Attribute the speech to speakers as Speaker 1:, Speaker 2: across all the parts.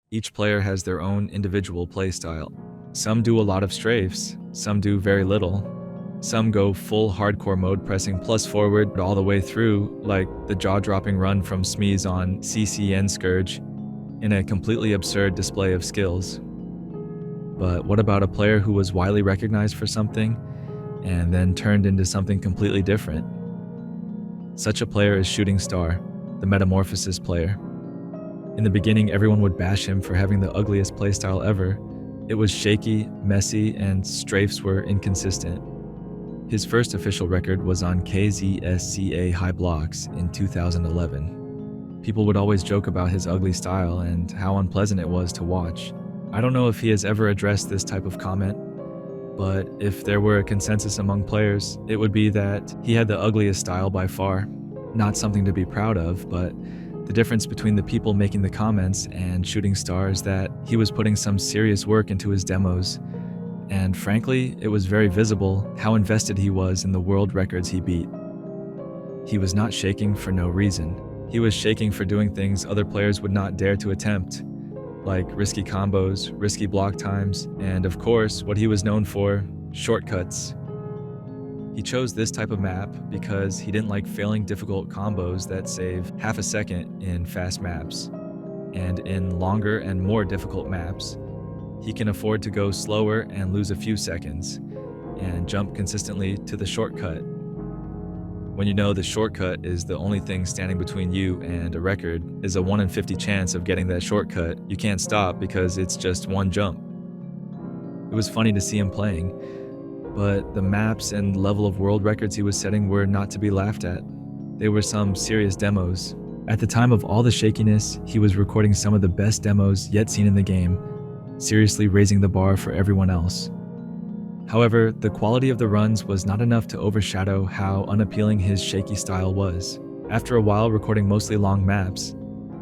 Speaker 1: Each player has their own individual playstyle. Some do a lot of strafes, some do very little. Some go full hardcore mode, pressing plus forward all the way through, like the jaw-dropping run from Smeeze on CCN Scourge, in a completely absurd display of skills. But what about a player who was widely recognized for something, and then turned into something completely different? Such a player is Shooting Star, the Metamorphosis player. In the beginning, everyone would bash him for having the ugliest playstyle ever. It was shaky, messy, and strafes were inconsistent. His first official record was on KZSCA High Blocks in 2011. People would always joke about his ugly style and how unpleasant it was to watch. I don't know if he has ever addressed this type of comment, but if there were a consensus among players, it would be that he had the ugliest style by far. Not something to be proud of, but the difference between the people making the comments and Shooting Star is that he was putting some serious work into his demos, and frankly, it was very visible how invested he was in the world records he beat. He was not shaking for no reason. He was shaking for doing things other players would not dare to attempt, like risky combos, risky block times, and of course, what he was known for, shortcuts. He chose this type of map because he didn't like failing difficult combos that save half a second in fast maps. And in longer and more difficult maps, he can afford to go slower and lose a few seconds, and jump consistently to the shortcut. When you know the shortcut is the only thing standing between you and a record is a 1 in 50 chance of getting that shortcut, you can't stop because it's just one jump. It was funny to see him playing, but the maps and level of world records he was setting were not to be laughed at. They were some serious demos. At the time of all the shakiness, he was recording some of the best demos yet seen in the game, seriously raising the bar for everyone else. However, the quality of the runs was not enough to overshadow how unappealing his shaky style was. After a while recording mostly long maps,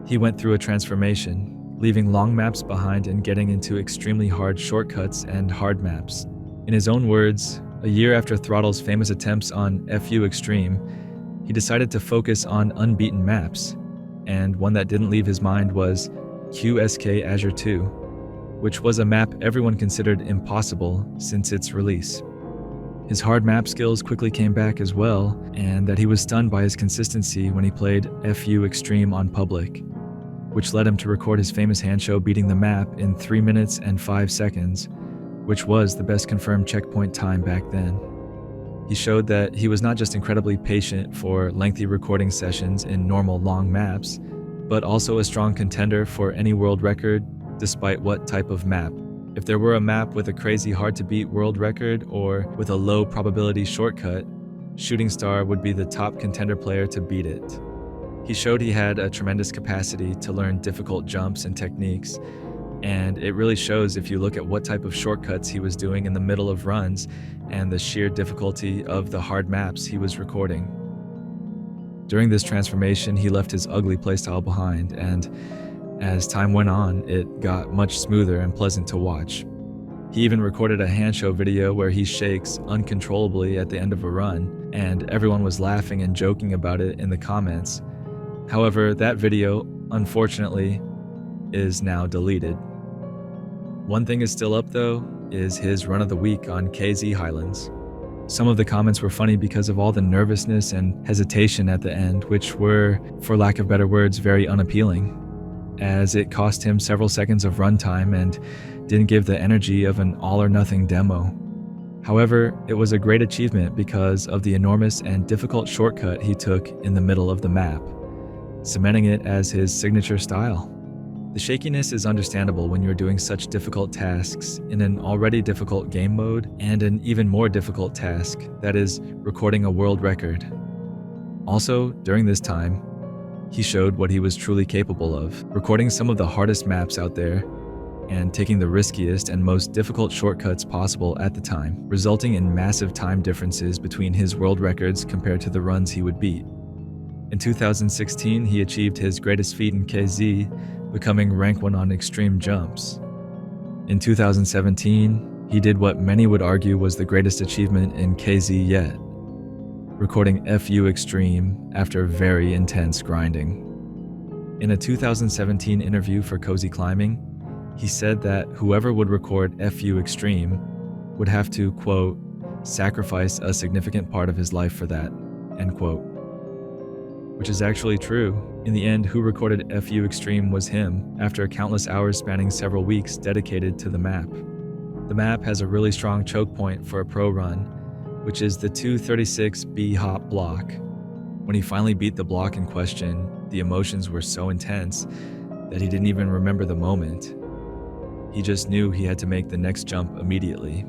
Speaker 1: he went through a transformation, leaving long maps behind and getting into extremely hard shortcuts and hard maps. In his own words, a year after Throttle's famous attempts on FU Extreme, he decided to focus on unbeaten maps, and one that didn't leave his mind was QSK Azure 2, which was a map everyone considered impossible since its release. His hard map skills quickly came back as well, and that he was stunned by his consistency when he played FU Extreme on public, which led him to record his famous handshow beating the map in 3 minutes and 5 seconds, which was the best confirmed checkpoint time back then. He showed that he was not just incredibly patient for lengthy recording sessions in normal long maps, but also a strong contender for any world record despite what type of map. If there were a map with a crazy hard-to-beat world record or with a low probability shortcut, Shooting Star would be the top contender player to beat it. He showed he had a tremendous capacity to learn difficult jumps and techniques, and it really shows if you look at what type of shortcuts he was doing in the middle of runs and the sheer difficulty of the hard maps he was recording. During this transformation, he left his ugly playstyle behind, and as time went on, it got much smoother and pleasant to watch. He even recorded a handshow video where he shakes uncontrollably at the end of a run, and everyone was laughing and joking about it in the comments. However, that video, unfortunately, is now deleted. One thing is still up though, is his run of the week on KZ Highlands. Some of the comments were funny because of all the nervousness and hesitation at the end, which were, for lack of better words, very unappealing, as it cost him several seconds of runtime and didn't give the energy of an all-or-nothing demo. However, it was a great achievement because of the enormous and difficult shortcut he took in the middle of the map, cementing it as his signature style. The shakiness is understandable when you're doing such difficult tasks in an already difficult game mode and an even more difficult task, that is, recording a world record. Also, during this time, he showed what he was truly capable of, recording some of the hardest maps out there and taking the riskiest and most difficult shortcuts possible at the time, resulting in massive time differences between his world records compared to the runs he would beat. In 2016, he achieved his greatest feat in KZ, becoming rank 1 on extreme jumps. In 2017, he did what many would argue was the greatest achievement in KZ yet, recording FU Extreme after very intense grinding. In a 2017 interview for Cozy Climbing, He said that whoever would record FU Extreme would have to, quote, sacrifice a significant part of his life for that, end quote. Which is actually true. In the end, who recorded FU Extreme was him, after countless hours spanning several weeks dedicated to the map. The map has a really strong choke point for a pro run, which is the 236 bhop block. When he finally beat the block in question, the emotions were so intense that he didn't even remember the moment. He just knew he had to make the next jump immediately.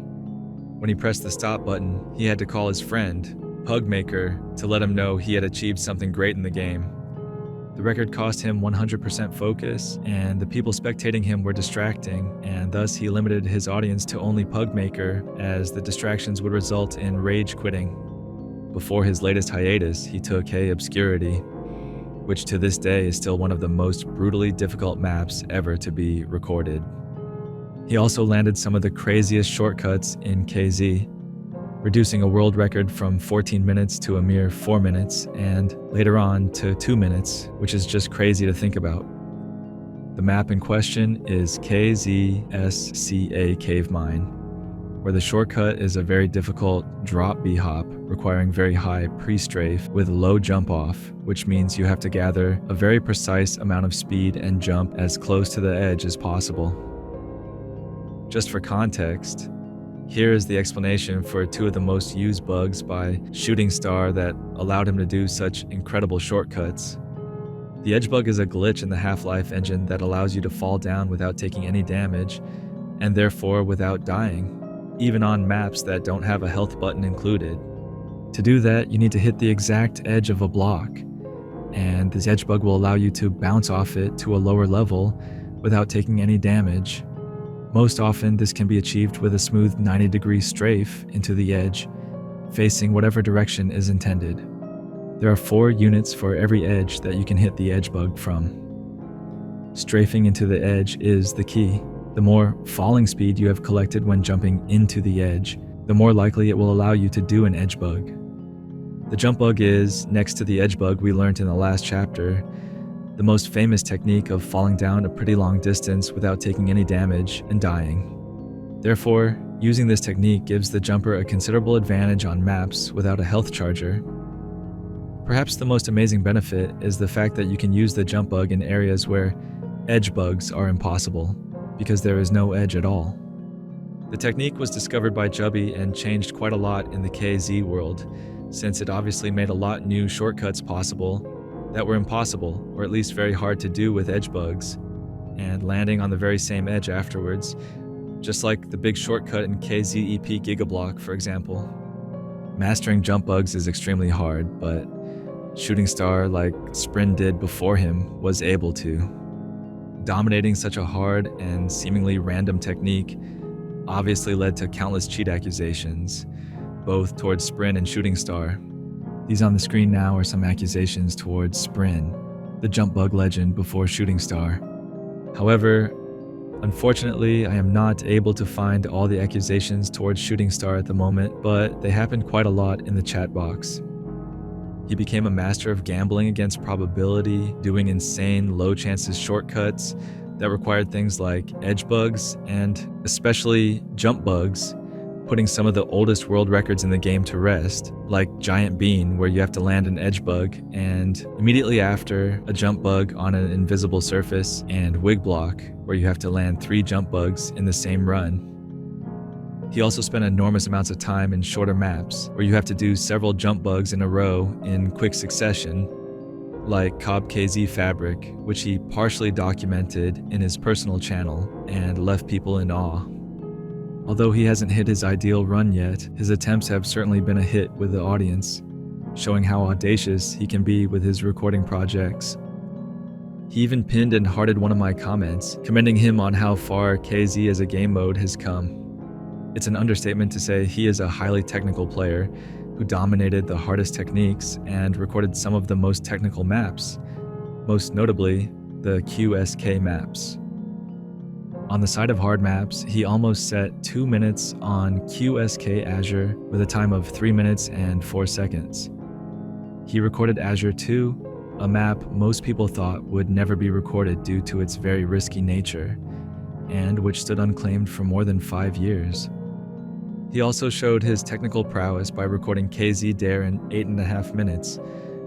Speaker 1: When he pressed the stop button, he had to call his friend, Pugmaker, to let him know he had achieved something great in the game. The record cost him 100% focus, and the people spectating him were distracting, and thus he limited his audience to only Pugmaker, as the distractions would result in rage quitting. Before his latest hiatus, he took Hey Obscurity, which to this day is still one of the most brutally difficult maps ever to be recorded. He also landed some of the craziest shortcuts in KZ, reducing a world record from 14 minutes to a mere 4 minutes, and later on to 2 minutes, which is just crazy to think about. The map in question is KZSCA Cave Mine, where the shortcut is a very difficult drop bhop requiring very high pre-strafe with low jump off, which means you have to gather a very precise amount of speed and jump as close to the edge as possible. Just for context, here is the explanation for two of the most used bugs by Shooting Star that allowed him to do such incredible shortcuts. The edge bug is a glitch in the Half-Life engine that allows you to fall down without taking any damage, and therefore without dying, even on maps that don't have a health button included. To do that, you need to hit the exact edge of a block, and this edge bug will allow you to bounce off it to a lower level without taking any damage. Most often, this can be achieved with a smooth 90-degree strafe into the edge, facing whatever direction is intended. There are 4 units for every edge that you can hit the edge bug from. Strafing into the edge is the key. The more falling speed you have collected when jumping into the edge, the more likely it will allow you to do an edge bug. The jump bug is, next to the edge bug we learned in the last chapter, the most famous technique of falling down a pretty long distance without taking any damage and dying. Therefore, using this technique gives the jumper a considerable advantage on maps without a health charger. Perhaps the most amazing benefit is the fact that you can use the jump bug in areas where edge bugs are impossible, because there is no edge at all. The technique was discovered by Jubby and changed quite a lot in the KZ world, since it obviously made a lot new shortcuts possible that were impossible, or at least very hard to do with edge bugs, and landing on the very same edge afterwards, just like the big shortcut in KZEP Gigablock, for example. Mastering jump bugs is extremely hard, but Shooting Star, like Sprin did before him, was able to. Dominating such a hard and seemingly random technique obviously led to countless cheat accusations, both towards Sprin and Shooting Star. These on the screen now are some accusations towards Sprin, the jump bug legend before Shooting Star. However, unfortunately, I am not able to find all the accusations towards Shooting Star at the moment, but they happened quite a lot in the chat box. He became a master of gambling against probability, doing insane low chances shortcuts that required things like edge bugs and especially jump bugs, putting some of the oldest world records in the game to rest, like Giant Bean, where you have to land an edge bug, and immediately after, a jump bug on an invisible surface, and Wig Block, where you have to land 3 jump bugs in the same run. He also spent enormous amounts of time in shorter maps, where you have to do several jump bugs in a row in quick succession, like Cobb KZ Fabric, which he partially documented in his personal channel and left people in awe. Although he hasn't hit his ideal run yet, his attempts have certainly been a hit with the audience, showing how audacious he can be with his recording projects. He even pinned and hearted one of my comments, commending him on how far KZ as a game mode has come. It's an understatement to say he is a highly technical player who dominated the hardest techniques and recorded some of the most technical maps, most notably the QSK maps. On the side of hard maps, he almost set 2 minutes on QSK Azure with a time of 3 minutes and 4 seconds. He recorded Azure 2, a map most people thought would never be recorded due to its very risky nature, and which stood unclaimed for more than 5 years. He also showed his technical prowess by recording KZ Dare in 8.5 minutes,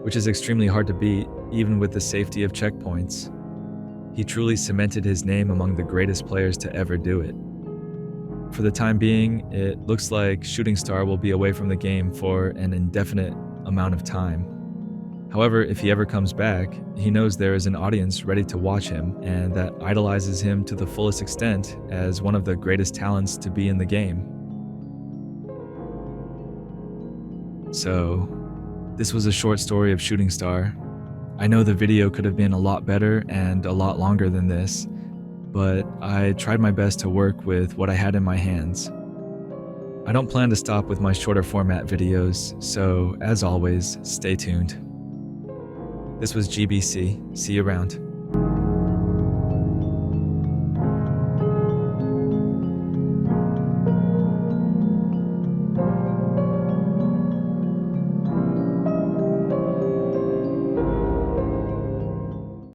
Speaker 1: which is extremely hard to beat, even with the safety of checkpoints. He truly cemented his name among the greatest players to ever do it. For the time being, it looks like Shooting Star will be away from the game for an indefinite amount of time. However, if he ever comes back, he knows there is an audience ready to watch him and that idolizes him to the fullest extent as one of the greatest talents to be in the game. So, this was a short story of Shooting Star. I know the video could have been a lot better and a lot longer than this, but I tried my best to work with what I had in my hands. I don't plan to stop with my shorter format videos, so as always, stay tuned. This was GBC. See you around.